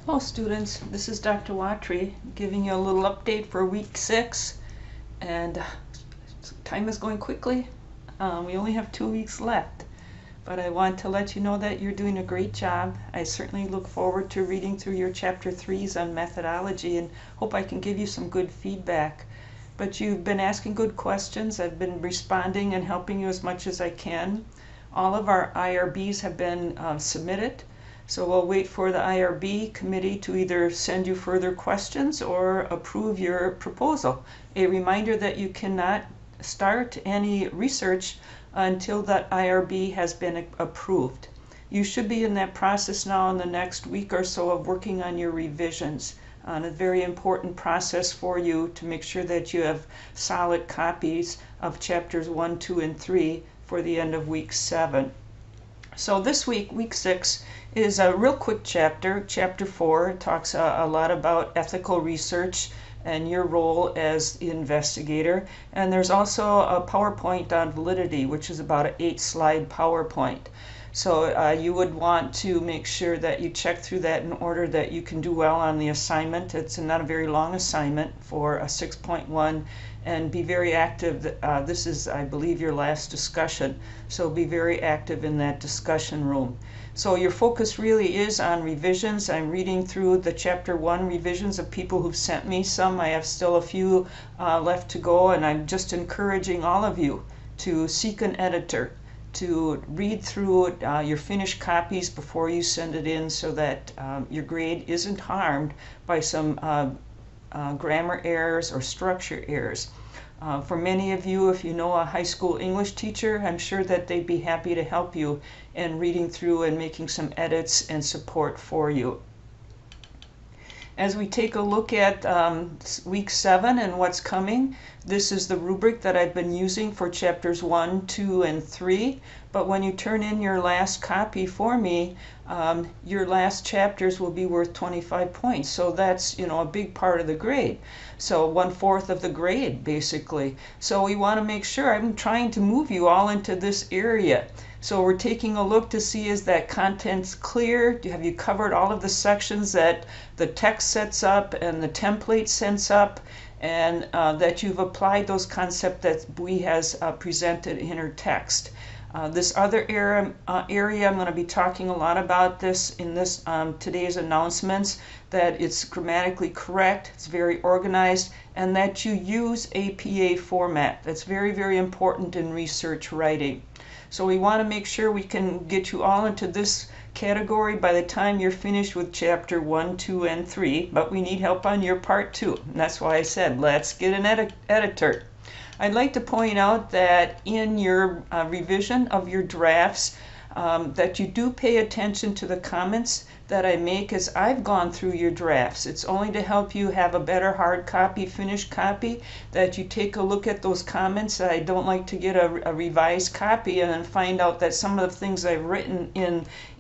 Hello students, this is Dr. Watry giving you a little update for week 6, and time is going quickly. We only have 2 weeks left, but I want to let you know that you're doing a great job. I certainly look forward to reading through your chapter 3s on methodology and hope I can give you some good feedback. But you've been asking good questions. I've been responding and helping you as much as I can. All of our IRBs have been submitted. So we'll wait for the IRB committee to either send you further questions or approve your proposal. A reminder that you cannot start any research until that IRB has been approved. You should be in that process now in the next week or so of working on your revisions. A very important process for you to make sure that you have solid copies of chapters 1, 2, and 3 for the end of week 7. So this week, week 6, is a real quick chapter. Chapter 4 talks a lot about ethical research and your role as the investigator. And there's also a PowerPoint on validity, which is about an 8-slide PowerPoint. So you would want to make sure that you check through that in order that you can do well on the assignment. It's not a very long assignment for a 6.1, and be very active. This is, I believe, your last discussion, so be very active in that discussion room. So your focus really is on revisions. I'm reading through the chapter 1 revisions of people who've sent me some. I have still a few left to go, and I'm just encouraging all of you to seek an editor, to read through your finished copies before you send it in so that your grade isn't harmed by some grammar errors or structure errors. For many of you, if you know a high school English teacher, I'm sure that they'd be happy to help you in reading through and making some edits and support for you. As we take a look at week 7 and what's coming, this is the rubric that I've been using for chapters 1, 2, and 3. But when you turn in your last copy for me, your last chapters will be worth 25 points. So that's, a big part of the grade. So 1/4 of the grade, basically. So we want to make sure, I'm trying to move you all into this area. So we're taking a look to see, is that content's clear? Have you covered all of the sections that the text sets up and the template sets up, and that you've applied those concepts that Bui has presented in her text? This other area, I'm going to be talking a lot about this in this today's announcements, that it's grammatically correct, it's very organized, and that you use APA format. That's very, very important in research writing. So we want to make sure we can get you all into this category by the time you're finished with chapter 1, 2, and 3, but we need help on your part too. And that's why I said, let's get an editor. I'd like to point out that in your revision of your drafts, that you do pay attention to the comments that I make as I've gone through your drafts. It's only to help you have a better hard copy, finished copy, that you take a look at those comments. I don't like to get a revised copy and then find out that some of the things I've written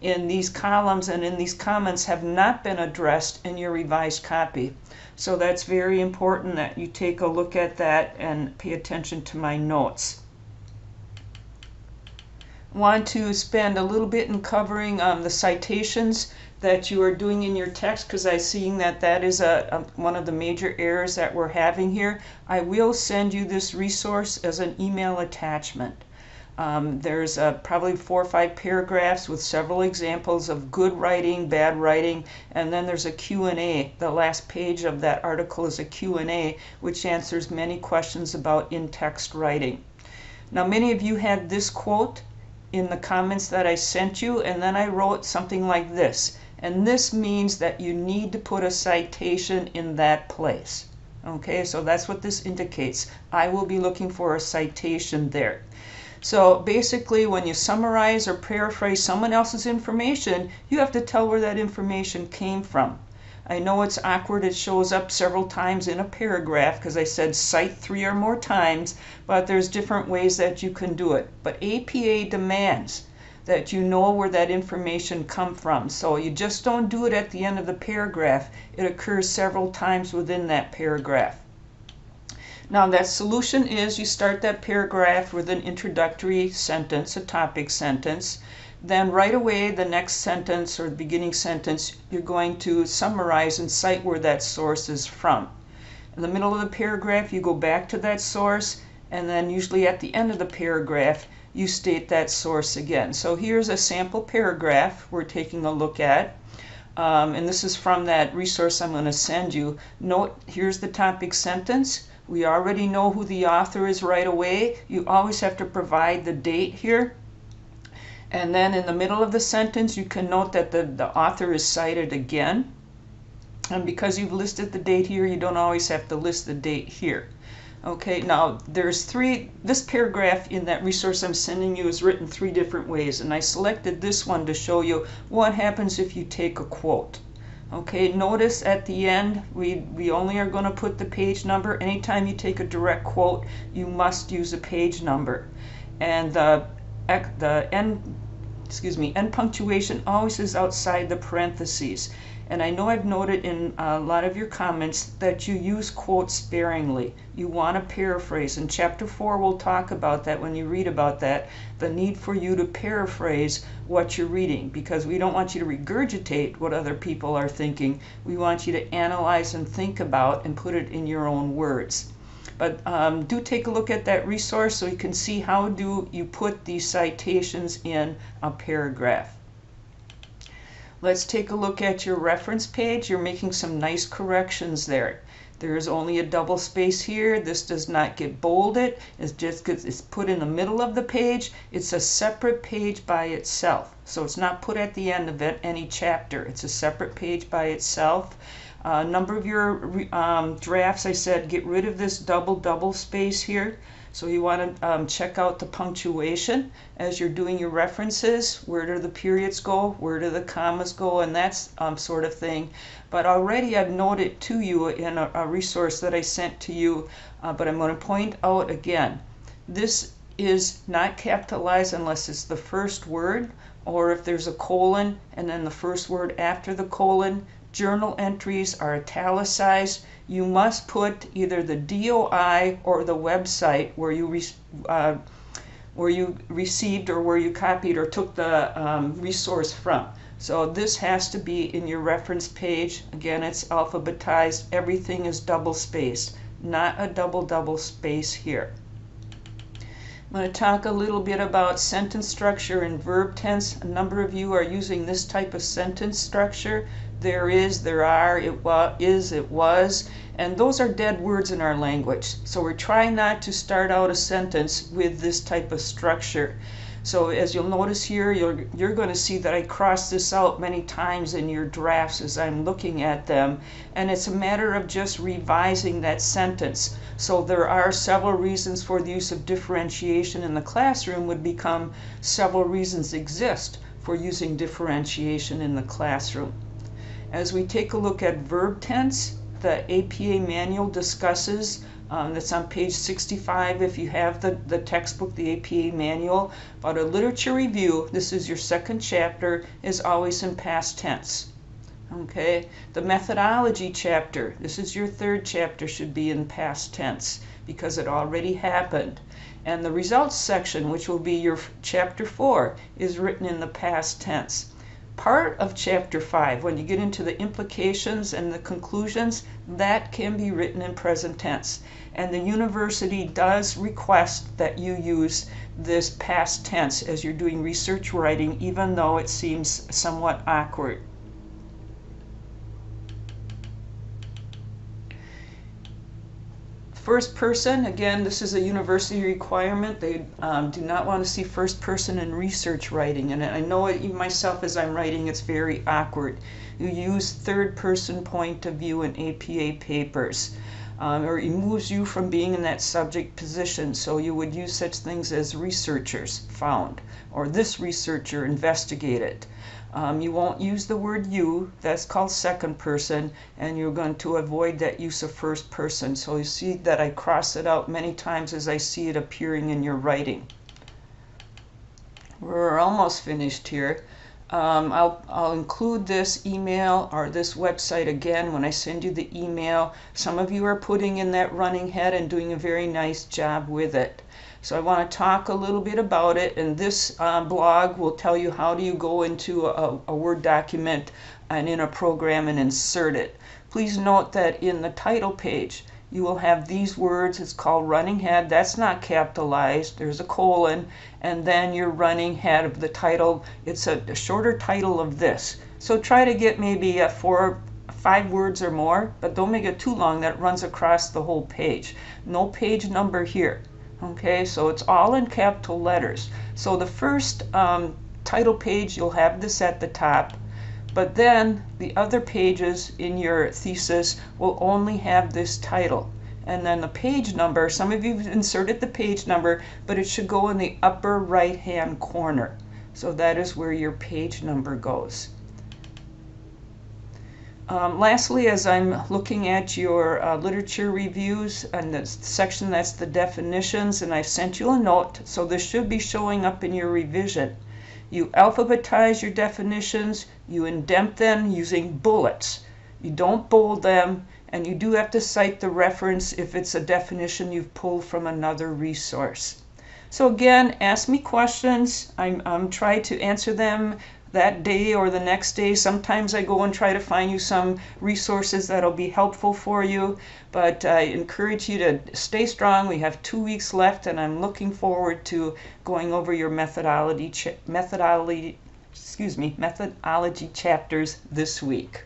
in these columns and in these comments have not been addressed in your revised copy. So that's very important that you take a look at that and pay attention to my notes. Want to spend a little bit in covering the citations that you are doing in your text, because I'm seeing that that is one of the major errors that we're having here. I will send you this resource as an email attachment. There's probably 4 or 5 paragraphs with several examples of good writing, bad writing, and then there's a Q&A. The last page of that article is a Q&A, which answers many questions about in-text writing. Now, many of you had this quote in the comments that I sent you, and then I wrote something like this. And this means that you need to put a citation in that place. Okay, so that's what this indicates. I will be looking for a citation there. So basically, when you summarize or paraphrase someone else's information, you have to tell where that information came from. I know it's awkward, it shows up several times in a paragraph because I said cite 3 or more times, but there's different ways that you can do it. But APA demands that you know where that information come from. So you just don't do it at the end of the paragraph. It occurs several times within that paragraph. Now that solution is you start that paragraph with an introductory sentence, a topic sentence. then right away the next sentence or the beginning sentence, you're going to summarize and cite where that source is from. In the middle of the paragraph, you go back to that source, and then usually at the end of the paragraph, you state that source again. So here's a sample paragraph we're taking a look at. And this is from that resource I'm going to send you. Note, here's the topic sentence. We already know who the author is right away. You always have to provide the date here. And then in the middle of the sentence, you can note that the author is cited again. And because you've listed the date here, you don't always have to list the date here. Okay, now this paragraph in that resource I'm sending you is written 3 different ways, and I selected this one to show you what happens if you take a quote. Okay, notice at the end, we only are going to put the page number. Anytime you take a direct quote, you must use a page number. And the end punctuation always is outside the parentheses. And I know I've noted in a lot of your comments that you use quotes sparingly. You want to paraphrase. In Chapter 4, we'll talk about that when you read about that, the need for you to paraphrase what you're reading, because we don't want you to regurgitate what other people are thinking. We want you to analyze and think about and put it in your own words. But do take a look at that resource so you can see how do you put these citations in a paragraph. Let's take a look at your reference page. You're making some nice corrections there. There is only a double space here. This does not get bolded. It's put in the middle of the page. It's a separate page by itself. So it's not put at the end of any chapter. It's a separate page by itself. A number of your drafts, I said, get rid of this double space here. So you want to check out the punctuation as you're doing your references. Where do the periods go? Where do the commas go? And that sort of thing. But already I've noted to you in a resource that I sent to you, but I'm going to point out again. This is not capitalized unless it's the first word, or if there's a colon and then the first word after the colon. Journal entries are italicized. You must put either the DOI or the website where you received or where you copied or took the resource from. So this has to be in your reference page. Again, it's alphabetized. Everything is double spaced, not a double space here. I'm going to talk a little bit about sentence structure and verb tense. A number of you are using this type of sentence structure. There is, there are, it is, it was, and those are dead words in our language. So we're trying not to start out a sentence with this type of structure. So as you'll notice here, you're going to see that I cross this out many times in your drafts as I'm looking at them, and it's a matter of just revising that sentence. So there are several reasons for the use of differentiation in the classroom would become several reasons exist for using differentiation in the classroom. As we take a look at verb tense, the APA manual discusses, that's on page 65 if you have the textbook, the APA manual, about a literature review. This is your second chapter, is always in past tense. Okay, the methodology chapter, this is your third chapter, should be in past tense because it already happened. And the results section, which will be your chapter 4, is written in the past tense. Part of chapter 5, when you get into the implications and the conclusions, that can be written in present tense. And the university does request that you use this past tense as you're doing research writing, even though it seems somewhat awkward. First person, again, this is a university requirement. They do not want to see first person in research writing. And I know it, even myself as I'm writing, it's very awkward. You use third person point of view in APA papers. Or it moves you from being in that subject position. So you would use such things as researchers found, or this researcher investigated. You won't use the word you, that's called second person, and you're going to avoid that use of first person. So you see that I cross it out many times as I see it appearing in your writing. We're almost finished here. I'll include this email or this website again when I send you the email. Some of you are putting in that running head and doing a very nice job with it. So I want to talk a little bit about it, and this blog will tell you how do you go into a Word document and in a program and insert it. Please note that in the title page you will have these words. It's called running head. That's not capitalized. There's a colon, and then your running head of the title. It's a shorter title of this. So try to get maybe 4 or 5 words or more, but don't make it too long that runs across the whole page. No page number here. Okay, so it's all in capital letters. So the first title page, you'll have this at the top, but then the other pages in your thesis will only have this title. And then the page number, some of you have inserted the page number, but it should go in the upper right hand corner. So that is where your page number goes. Lastly, as I'm looking at your literature reviews and the section that's the definitions, and I sent you a note, so this should be showing up in your revision. You alphabetize your definitions, you indent them using bullets. You don't bold them, and you do have to cite the reference if it's a definition you've pulled from another resource. So again, ask me questions. I'm trying to answer them that day or the next day. Sometimes I go and try to find you some resources that'll be helpful for you, but I encourage you to stay strong. We have 2 weeks left, and I'm looking forward to going over your methodology chapters this week.